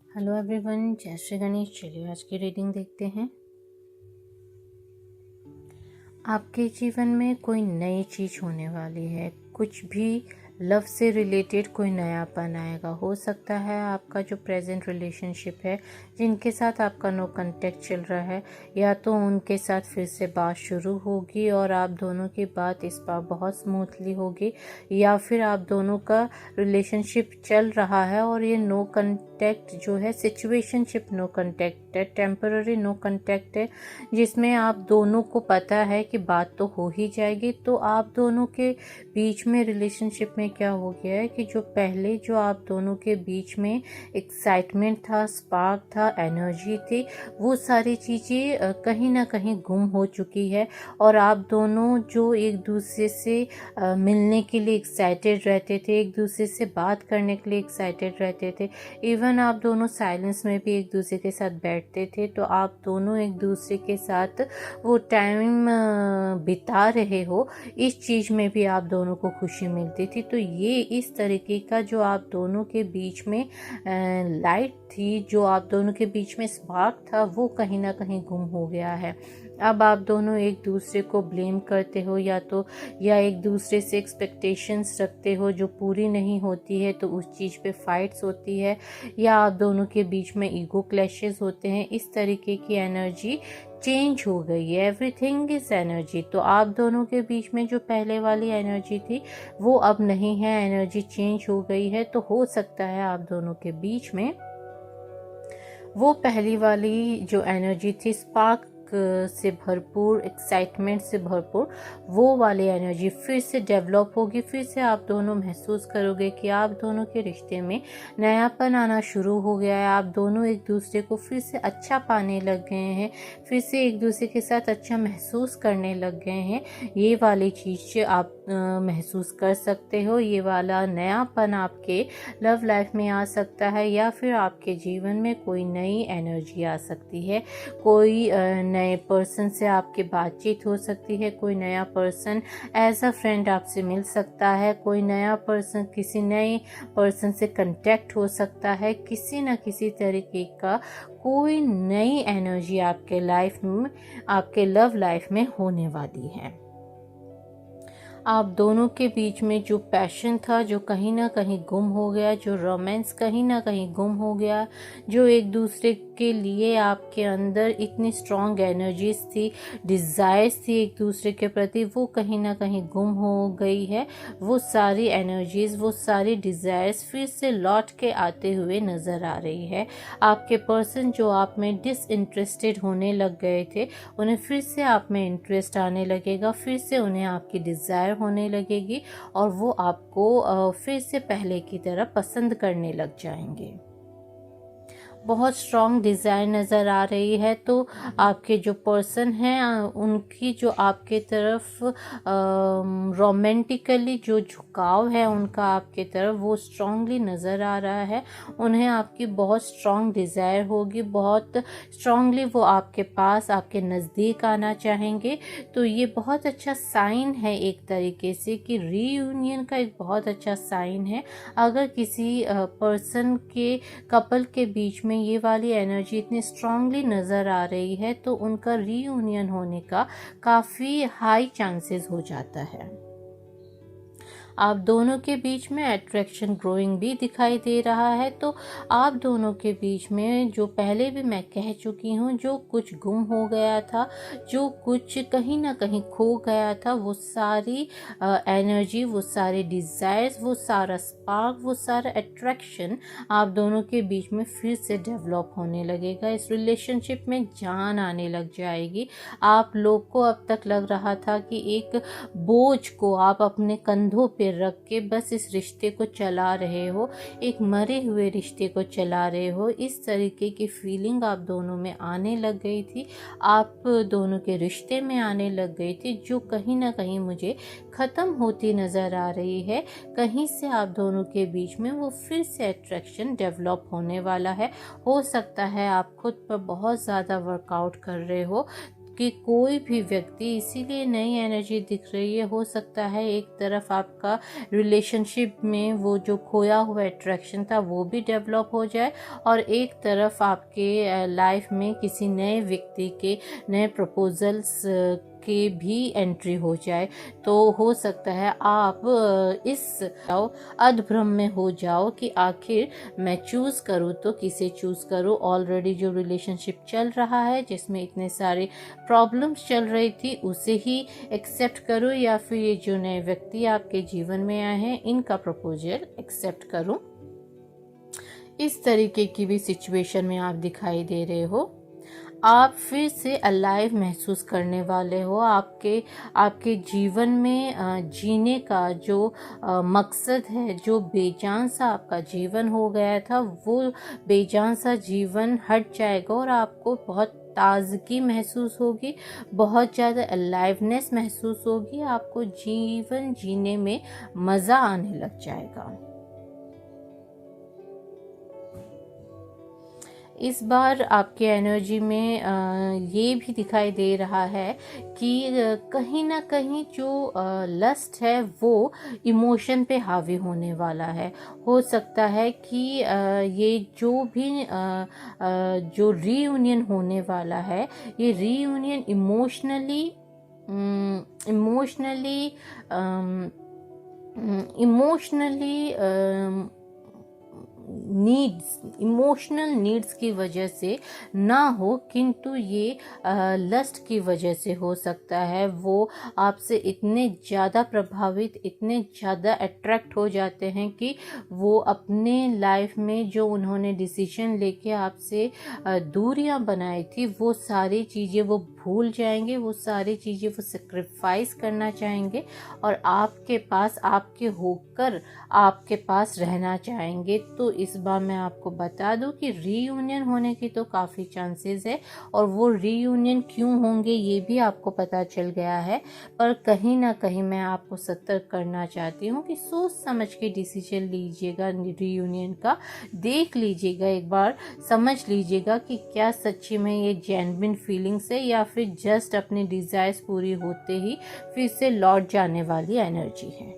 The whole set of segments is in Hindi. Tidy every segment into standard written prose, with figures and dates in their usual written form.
हेलो एवरीवन, जय श्री गणेश। चलिए आज की रीडिंग देखते हैं। आपके जीवन में कोई नई चीज़ होने वाली है। कुछ भी लव से रिलेटेड कोई नयापन आएगा। हो सकता है आपका जो प्रेजेंट रिलेशनशिप है, जिनके साथ आपका नो कांटेक्ट चल रहा है, या तो उनके साथ फिर से बात शुरू होगी और आप दोनों की बात इस बार बहुत स्मूथली होगी, या फिर आप दोनों का रिलेशनशिप चल रहा है और ये नो कांटेक्ट जो है सिचुएशनशिप नो कांटेक्ट है, टेम्पररी नो कांटेक्ट है, जिसमें आप दोनों को पता है कि बात तो हो ही जाएगी। तो आप दोनों के बीच में रिलेशनशिप में क्या हो गया है कि जो पहले जो आप दोनों के बीच में एक्साइटमेंट था, स्पार्क था, एनर्जी थी, वो सारी चीज़ें कहीं ना कहीं गुम हो चुकी है। और आप दोनों जो एक दूसरे से मिलने के लिए एक्साइटेड रहते थे, एक दूसरे से बात करने के लिए एक्साइटेड रहते थे, इवन आप दोनों साइलेंस में भी एक दूसरे के साथ बैठते थे, तो आप दोनों एक दूसरे के साथ वो टाइम बिता रहे हो, इस चीज़ में भी आप दोनों को खुशी मिलती थी। तो ये इस तरीके का जो आप दोनों के बीच में लाइट थी, जो आप दोनों के बीच में स्पार्क था, वो कहीं ना कहीं गुम हो गया है। अब आप दोनों एक दूसरे को ब्लेम करते हो, या एक दूसरे से एक्सपेक्टेशंस रखते हो जो पूरी नहीं होती है, तो उस चीज़ पे फाइट्स होती है, या आप दोनों के बीच में ईगो क्लैशेस होते हैं। इस तरीके की एनर्जी चेंज हो गई है। Everything is energy. तो आप दोनों के बीच में जो पहले वाली एनर्जी थी वो अब नहीं है, एनर्जी चेंज हो गई है। तो हो सकता है आप दोनों के बीच में वो पहली वाली जो एनर्जी थी, स्पार्क से भरपूर, एक्साइटमेंट से भरपूर, वो वाली एनर्जी फिर से डेवलप होगी। फिर से आप दोनों महसूस करोगे कि आप दोनों के रिश्ते में नयापन आना शुरू हो गया है। आप दोनों एक दूसरे को फिर से अच्छा पाने लग गए हैं, फिर से एक दूसरे के साथ अच्छा महसूस करने लग गए हैं। ये वाली चीज़ आप महसूस कर सकते हो। ये वाला नयापन आपके लव लाइफ में आ सकता है, या फिर आपके जीवन में कोई नई एनर्जी आ सकती है। कोई नए पर्सन से आपकी बातचीत हो सकती है, कोई नया पर्सन एज अ फ्रेंड आपसे मिल सकता है, कोई नया पर्सन किसी नए पर्सन से कांटेक्ट हो सकता है। किसी न किसी तरीके का कोई नई एनर्जी आपके लाइफ में, आपके लव लाइफ में होने वाली है। आप दोनों के बीच में जो पैशन था, जो कहीं ना कहीं गुम हो गया, जो रोमांस कहीं ना कहीं गुम हो गया, जो एक दूसरे के लिए आपके अंदर इतनी स्ट्रॉन्ग एनर्जीज थी, डिज़ायर्स थी एक दूसरे के प्रति, वो कहीं ना कहीं गुम हो गई है। वो सारी एनर्जीज, वो सारी डिज़ायर्स फिर से लौट के आते हुए नज़र आ रही है। आपके पर्सन जो आप में डिसइंटरेस्टेड होने लग गए थे, उन्हें फिर से आप में इंटरेस्ट आने लगेगा, फिर से उन्हें आपकी डिज़ायर होने लगेगी, और वो आपको फिर से पहले की तरह पसंद करने लग जाएंगे। बहुत स्ट्रॉन्ग डिज़ायर नज़र आ रही है। तो आपके जो पर्सन हैं, उनकी जो आपके तरफ रोमांटिकली जो झुकाव है उनका आपके तरफ, वो स्ट्रॉन्गली नज़र आ रहा है। उन्हें आपकी बहुत स्ट्रॉन्ग डिज़ायर होगी, बहुत स्ट्रॉन्गली वो आपके पास, आपके नज़दीक आना चाहेंगे। तो ये बहुत अच्छा साइन है एक तरीके से, कि रीयूनियन का एक बहुत अच्छा साइन है। अगर किसी पर्सन के, कपल के बीच में ये वाली एनर्जी इतनी स्ट्रांगली नज़र आ रही है, तो उनका रीयूनियन होने का काफ़ी हाई चांसेस हो जाता है। आप दोनों के बीच में अट्रैक्शन ग्रोइंग भी दिखाई दे रहा है। तो आप दोनों के बीच में, जो पहले भी मैं कह चुकी हूँ, जो कुछ गुम हो गया था, जो कुछ कहीं ना कहीं खो गया था, वो सारी एनर्जी, वो सारे डिज़ायर्स, वो सारा स्पार्क, वो सारा अट्रैक्शन आप दोनों के बीच में फिर से डेवलप होने लगेगा। इस रिलेशनशिप में जान आने लग जाएगी। आप लोग को अब तक लग रहा था कि एक बोझ को आप अपने कंधों पे रख के बस इस रिश्ते को चला रहे हो, एक मरे हुए रिश्ते को चला रहे हो, इस तरीके की फीलिंग आप दोनों में आने लग गई थी, आप दोनों के रिश्ते में आने लग गई थी, जो कहीं ना कहीं मुझे ख़त्म होती नज़र आ रही है। कहीं से आप दोनों के बीच में वो फिर से अट्रैक्शन डेवलप होने वाला है। हो सकता है आप खुद पर बहुत ज़्यादा वर्कआउट कर रहे हो, क्योंकि कोई भी व्यक्ति, इसीलिए नई एनर्जी दिख रही है। हो सकता है एक तरफ आपका रिलेशनशिप में वो जो खोया हुआ अट्रैक्शन था वो भी डेवलप हो जाए, और एक तरफ आपके लाइफ में किसी नए व्यक्ति के नए प्रपोजल्स के भी एंट्री हो जाए। तो हो सकता है आप इस अधभ्रम में हो जाओ कि आखिर मैं चूज़ करूँ तो किसे चूज़ करूँ। ऑलरेडी जो रिलेशनशिप चल रहा है जिसमें इतने सारे प्रॉब्लम्स चल रही थी उसे ही एक्सेप्ट करूँ, या फिर ये जो नए व्यक्ति आपके जीवन में आए हैं इनका प्रपोजल एक्सेप्ट करूँ। इस तरीके की भी सिचुएशन में आप दिखाई दे रहे हो। आप फिर से अलाइव महसूस करने वाले हो। आपके जीवन में जीने का जो मकसद है, जो बेजान सा आपका जीवन हो गया था, वो बेजान सा जीवन हट जाएगा और आपको बहुत ताजगी महसूस होगी, बहुत ज़्यादा अलाइवनेस महसूस होगी। आपको जीवन जीने में मज़ा आने लग जाएगा। इस बार आपके एनर्जी में ये भी दिखाई दे रहा है कि कहीं ना कहीं जो लस्ट है वो इमोशन पे हावी होने वाला है। हो सकता है कि ये जो भी जो रीयूनियन होने वाला है, ये रीयूनियन इमोशनली इमोशनल नीड्स की वजह से ना हो, किंतु ये लस्ट की वजह से हो सकता है। वो आपसे इतने ज़्यादा प्रभावित, इतने ज़्यादा अट्रैक्ट हो जाते हैं कि वो अपने लाइफ में जो उन्होंने डिसीजन लेके आपसे दूरियां बनाई थी वो सारी चीज़ें वो भूल जाएंगे, वो सारी चीज़ें वो सेक्रीफाइस करना चाहेंगे और आपके पास, आपके होकर आपके पास रहना चाहेंगे। तो इस बार मैं आपको बता दूं कि रीयूनियन होने की तो काफ़ी चांसेस है, और वो रीयूनियन क्यों होंगे ये भी आपको पता चल गया है। पर कहीं ना कहीं मैं आपको सतर्क करना चाहती हूँ कि सोच समझ के डिसीजन लीजिएगा रीयूनियन का। देख लीजिएगा, एक बार समझ लीजिएगा कि क्या सच्ची में ये जेन्युइन फीलिंग्स है या फिर जस्ट अपनी डिज़ायर्स पूरी होते ही फिर से लौट जाने वाली एनर्जी है।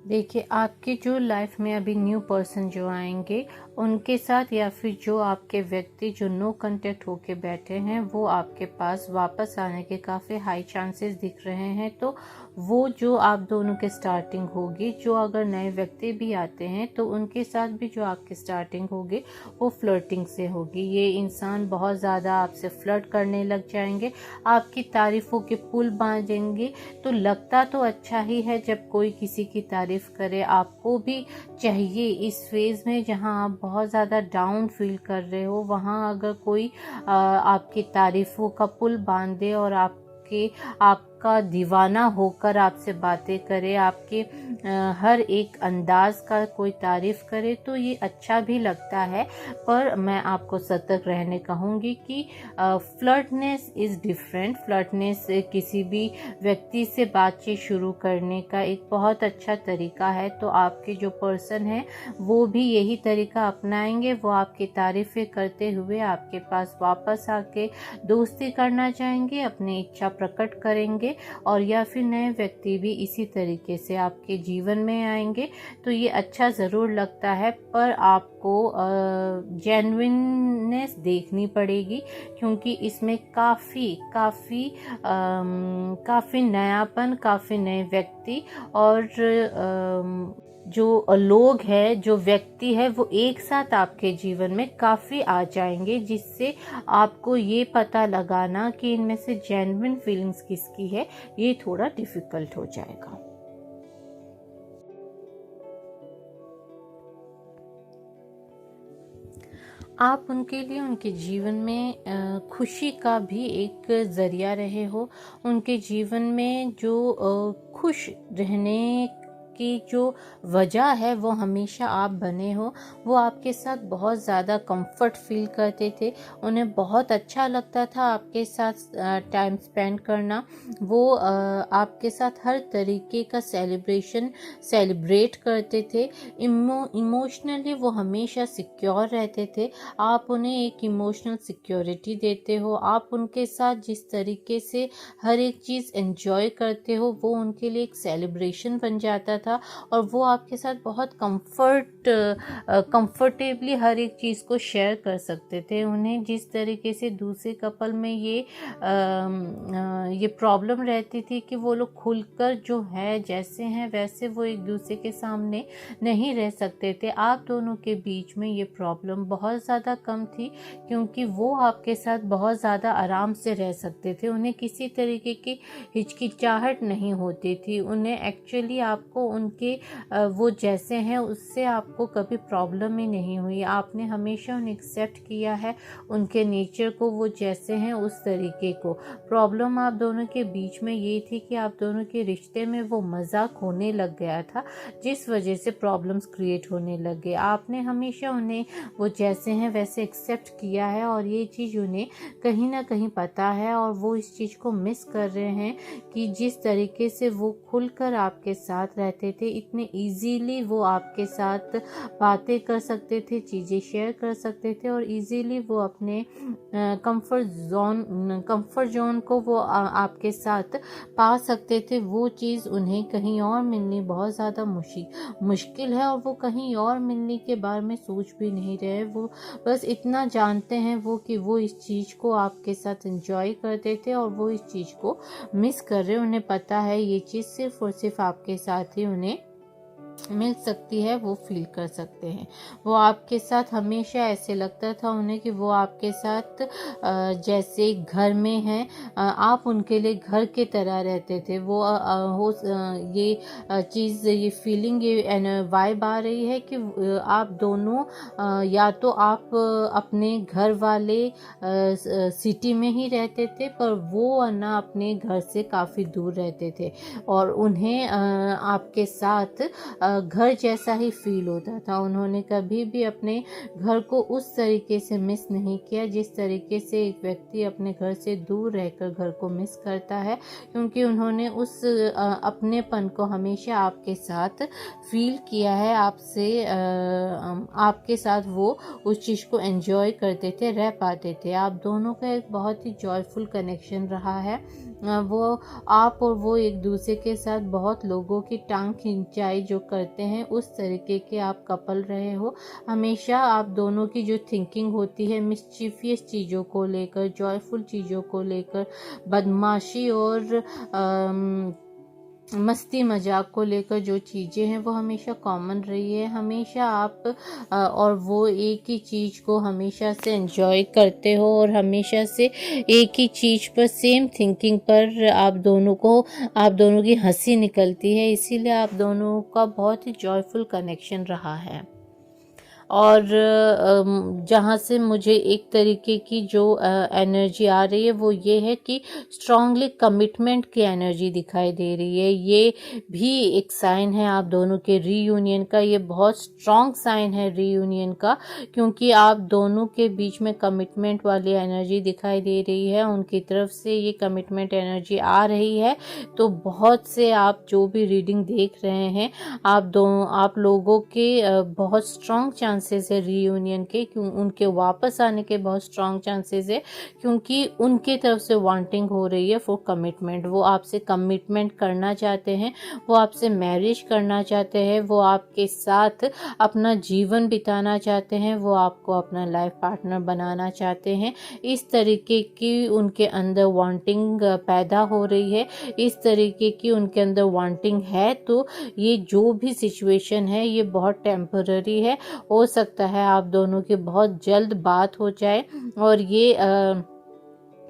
देखिए, आपके जो लाइफ में अभी न्यू पर्सन जो आएंगे उनके साथ, या फिर जो आपके व्यक्ति जो नो कांटेक्ट होके बैठे हैं, वो आपके पास वापस आने के काफ़ी हाई चांसेस दिख रहे हैं। तो वो जो आप दोनों के स्टार्टिंग होगी, जो अगर नए व्यक्ति भी आते हैं तो उनके साथ भी जो आपकी स्टार्टिंग होगी वो फ्लर्टिंग से होगी। ये इंसान बहुत ज़्यादा आपसे फ्लर्ट करने लग जाएंगे, आपकी तारीफ़ों के पुल बांधेंगे। तो लगता तो अच्छा ही है जब कोई किसी की तारीफ़ करे। आपको भी चाहिए इस फेज़ में जहां आप बहुत ज़्यादा डाउन फील कर रहे हो, वहां अगर कोई आपकी तारीफ़ों का पुल बांध दे और आपका दीवाना होकर आपसे बातें करे, आपके हर एक अंदाज का कोई तारीफ़ करे, तो ये अच्छा भी लगता है। पर मैं आपको सतर्क रहने कहूँगी कि फ्लर्टनेस इज़ डिफरेंट। फ्लर्टनेस किसी भी व्यक्ति से बातचीत शुरू करने का एक बहुत अच्छा तरीका है। तो आपके जो पर्सन है वो भी यही तरीका अपनाएंगे। वो आपकी तारीफ़ें करते हुए आपके पास वापस आके दोस्ती करना चाहेंगे, अपनी इच्छा प्रकट करेंगे, और या फिर नए व्यक्ति भी इसी तरीके से आपके जीवन में आएंगे। तो ये अच्छा ज़रूर लगता है, पर आपको जेन्युइननेस देखनी पड़ेगी, क्योंकि इसमें काफ़ी नयापन, काफ़ी नए व्यक्ति और जो लोग हैं, जो व्यक्ति है, वो एक साथ आपके जीवन में काफ़ी आ जाएंगे, जिससे आपको ये पता लगाना कि इनमें से जेन्युइन फीलिंग्स किसकी है ये थोड़ा डिफ़िकल्ट हो जाएगा। आप उनके लिए उनके जीवन में खुशी का भी एक ज़रिया रहे हो। उनके जीवन में जो खुश रहने की जो वजह है वो हमेशा आप बने हो। वो आपके साथ बहुत ज़्यादा कंफर्ट फील करते थे, उन्हें बहुत अच्छा लगता था आपके साथ टाइम स्पेंड करना। वो आपके साथ हर तरीके का सेलिब्रेट करते थे। इमोशनली वो हमेशा सिक्योर रहते थे। आप उन्हें एक इमोशनल सिक्योरिटी देते हो। आप उनके साथ जिस तरीके से हर एक चीज़ एंजॉय करते हो वो उनके लिए एक सेलिब्रेशन बन जाता था, और वो आपके साथ बहुत कंफर्टेबली हर एक चीज़ को शेयर कर सकते थे। उन्हें जिस तरीके से दूसरे कपल में ये प्रॉब्लम रहती थी कि वो लोग खुलकर जो है जैसे हैं वैसे वो एक दूसरे के सामने नहीं रह सकते थे। आप दोनों के बीच में ये प्रॉब्लम बहुत ज़्यादा कम थी, क्योंकि वो आपके साथ बहुत ज़्यादा आराम से रह सकते थे। उन्हें किसी तरीके की हिचकिचाहट नहीं होती थी। उन्हें एक्चुअली आपको उनके वो जैसे हैं उससे आपको कभी प्रॉब्लम ही नहीं हुई। आपने हमेशा उन्हें एक्सेप्ट किया है, उनके नेचर को, वो जैसे हैं उस तरीके को। प्रॉब्लम आप दोनों के बीच में ये थी कि आप दोनों के रिश्ते में वो मजाक होने लग गया था, जिस वजह से प्रॉब्लम्स क्रिएट होने लग गए। आपने हमेशा उन्हें वो जैसे हैं वैसे एक्सेप्ट किया है, और ये चीज़ उन्हें कहीं ना कहीं पता है, और वो इस चीज़ को मिस कर रहे हैं कि जिस तरीके से वो खुलकर आपके साथ रहते थे, इतने इजीली वो आपके साथ बातें कर सकते थे, चीज़ें शेयर कर सकते थे, और इजीली वो अपने कंफर्ट जोन को वो आपके साथ पा सकते थे। वो चीज़ उन्हें कहीं और मिलनी बहुत ज़्यादा मुश्किल है, और वो कहीं और मिलने के बारे में सोच भी नहीं रहे। वो बस इतना जानते हैं वो कि वो इस चीज़ को आपके साथ एंजॉय करते थे, और वो इस चीज़ को मिस कर रहे। उन्हें पता है ये चीज़ सिर्फ और सिर्फ आपके साथ ही उन्हें मिल सकती है, वो फील कर सकते हैं। वो आपके साथ हमेशा ऐसे लगता था उन्हें कि वो आपके साथ जैसे घर में हैं, आप उनके लिए घर के तरह रहते थे। वो ये चीज़, ये फीलिंग, ये वाइब आ रही है कि आप दोनों या तो आप अपने घर वाले सिटी में ही रहते थे, पर वो ना अपने घर से काफ़ी दूर रहते थे, और उन्हें आपके साथ घर जैसा ही फील होता था। उन्होंने कभी भी अपने घर को उस तरीके से मिस नहीं किया जिस तरीके से एक व्यक्ति अपने घर से दूर रहकर घर को मिस करता है, क्योंकि उन्होंने उस अपनेपन को हमेशा आपके साथ फील किया है। आपके साथ वो उस चीज़ को एंजॉय करते थे, रह पाते थे। आप दोनों का एक बहुत ही जॉयफुल कनेक्शन रहा है। वो आप और वो एक दूसरे के साथ बहुत लोगों की टांग खिंचाई जो करते हैं उस तरीके के आप कपल रहे हो। हमेशा आप दोनों की जो थिंकिंग होती है मिस्चीफियस चीज़ों को लेकर, जॉयफुल चीज़ों को लेकर, बदमाशी और मस्ती मजाक को लेकर जो चीज़ें हैं वो हमेशा कॉमन रही है। हमेशा आप और वो एक ही चीज़ को हमेशा से एंजॉय करते हो, और हमेशा से एक ही चीज़ पर, सेम थिंकिंग पर आप दोनों की हंसी निकलती है। इसीलिए आप दोनों का बहुत ही जॉयफुल कनेक्शन रहा है। और जहाँ से मुझे एक तरीके की जो एनर्जी आ रही है वो ये है कि स्ट्रांगली कमिटमेंट की एनर्जी दिखाई दे रही है। ये भी एक साइन है आप दोनों के रीयूनियन का। ये बहुत स्ट्रांग साइन है रीयूनियन का, क्योंकि आप दोनों के बीच में कमिटमेंट वाली एनर्जी दिखाई दे रही है। उनकी तरफ से ये कमिटमेंट एनर्जी आ रही है। तो बहुत से आप जो भी रीडिंग देख रहे हैं, आप लोगों के बहुत स्ट्रांग चांसेस है रीयूनियन के, क्यों उनके वापस आने के बहुत स्ट्रांग चांसेस है, क्योंकि उनके तरफ से वांटिंग हो रही है फॉर कमिटमेंट। वो आपसे कमिटमेंट करना चाहते हैं, वो आपसे मैरिज करना चाहते हैं, वो आपके साथ अपना जीवन बिताना चाहते हैं, वो आपको अपना लाइफ पार्टनर बनाना चाहते हैं। इस तरीके की उनके अंदर वांटिंग पैदा हो रही है, इस तरीके की उनके अंदर वांटिंग है। तो ये जो भी सिचुएशन है ये बहुत टेम्पररी है। हो सकता है आप दोनों की बहुत जल्द बात हो जाए, और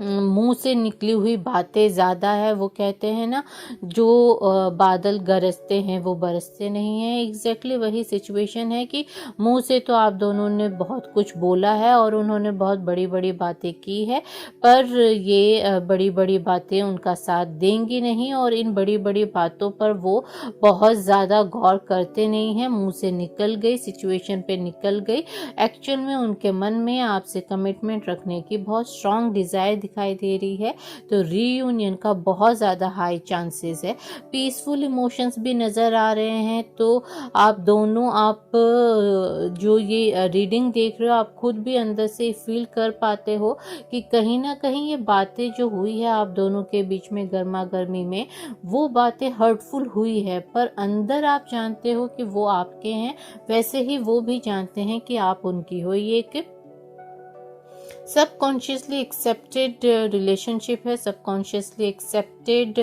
मुंह से निकली हुई बातें ज़्यादा है। वो कहते हैं ना, जो बादल गरजते हैं वो बरसते नहीं हैं। एग्जैक्टली वही सिचुएशन है कि मुंह से तो आप दोनों ने बहुत कुछ बोला है और उन्होंने बहुत बड़ी बड़ी बातें की है, पर ये बड़ी बड़ी बातें उनका साथ देंगी नहीं और इन बड़ी बड़ी बातों पर वो बहुत ज़्यादा गौर करते नहीं हैं। मुंह से निकल गई, सिचुएशन पे निकल गई। एक्चुअल में उनके मन में आपसे कमिटमेंट रखने की बहुत स्ट्रांग डिज़ायर दिखाई दे रही है। तो रीयूनियन का बहुत ज़्यादा हाई चांसेस है। पीसफुल इमोशंस भी नज़र आ रहे हैं। तो आप दोनों, आप जो ये रीडिंग देख रहे हो, आप खुद भी अंदर से फील कर पाते हो कि कहीं ना कहीं ये बातें जो हुई है आप दोनों के बीच में गर्मा गर्मी में, वो बातें हर्टफुल हुई है, पर अंदर आप जानते हो कि वो आपके हैं, वैसे ही वो भी जानते हैं कि आप उनकी हो। ये एक सबकॉन्शियसली एक्सेप्टेड रिलेशनशिप है, सबकॉन्शियसली एक्सेप्टेड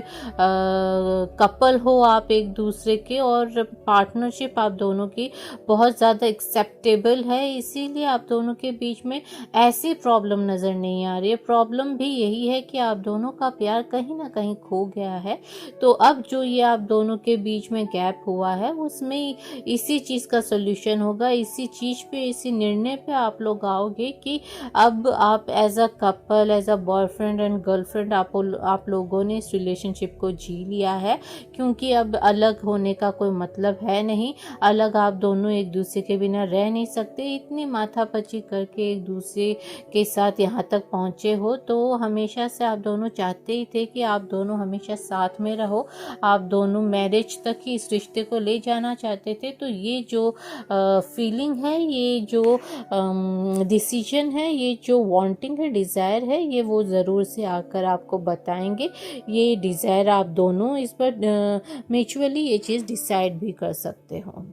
कपल हो आप एक दूसरे के, और पार्टनरशिप आप दोनों की बहुत ज़्यादा एक्सेप्टेबल है। इसीलिए आप दोनों के बीच में ऐसी प्रॉब्लम नज़र नहीं आ रही है। प्रॉब्लम भी यही है कि आप दोनों का प्यार कहीं ना कहीं खो गया है। तो अब जो ये आप दोनों के बीच में गैप हुआ है, उसमें इसी चीज़ का सोल्यूशन होगा। इसी चीज़ पे, इसी निर्णय पे आप लोग आओगे कि अब आप as a couple, as a boyfriend and girlfriend, आप लोगों ने इस रिलेशनशिप को जी लिया है, क्योंकि अब अलग होने का कोई मतलब है नहीं। अलग आप दोनों एक दूसरे के बिना रह नहीं सकते। इतनी माथापच्ची करके एक दूसरे के साथ यहाँ तक पहुँचे हो, तो हमेशा से आप दोनों चाहते ही थे कि आप दोनों हमेशा साथ में रहो। आप दोनों मैरिज तक ही इस रिश्ते को ले जाना चाहते थे। तो ये जो फीलिंग है, ये जो डिसीजन है, ये जो वांटिंग है, डिज़ायर है, ये वो ज़रूर से आकर आपको बताएंगे। ये डिज़ायर आप दोनों इस पर म्यूचुअली ये चीज़ डिसाइड भी कर सकते हो।